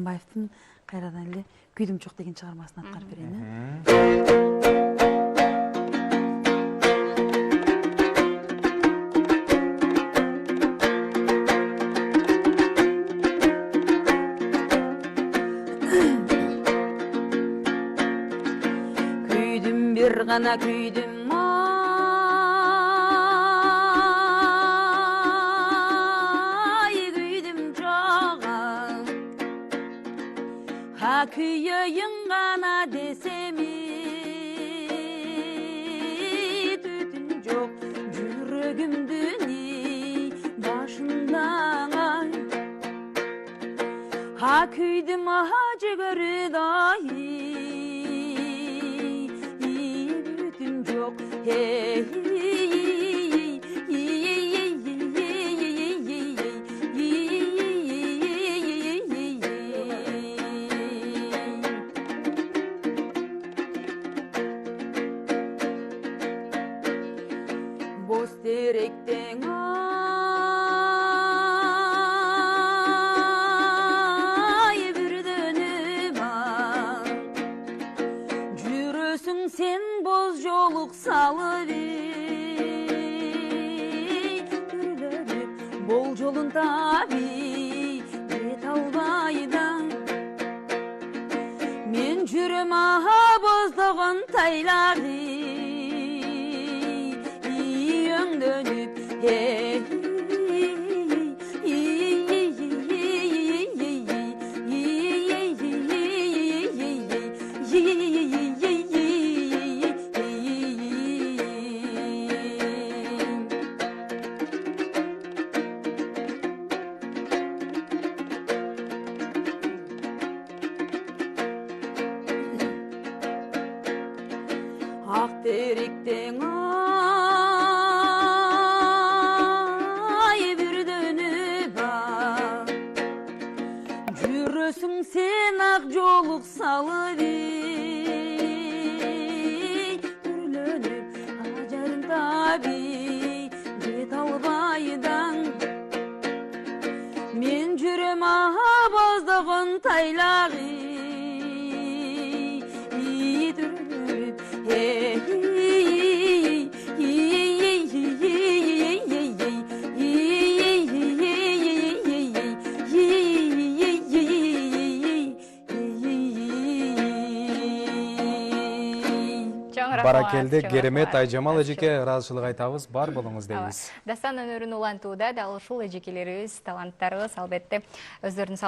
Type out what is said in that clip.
Атамбаевдин кайрадан эле күйдүм жок деген чыгармасын аткарып берейин. Күйдүм бир гана күйдүм kүйeyim gana desemi tütün çok yüreğimdün başından ay ha küydüm acı görü dahi tütün çok hey Bosterekten ay bir dönüp al Жүрөсүң sen boz жолук салып Түрлөнүп бол жолун таби бет албайдан Мен жүрөм боздогон тайларды dönüp hey Akterikten Жүрөсүң sen ак жолук салып Түрлөнүп ажарың таби бет албайдан Мен жүрөм боздогон тайлагы Түрлөнүп Баракелде керемет Айжамал эжеке ыраазычылык айтабыз, бар болуңуз дейбиз. Дастан өнөрүн улантууда дал ушул эжекелерибиз, таланттарыбыз албетте өздөрүнүн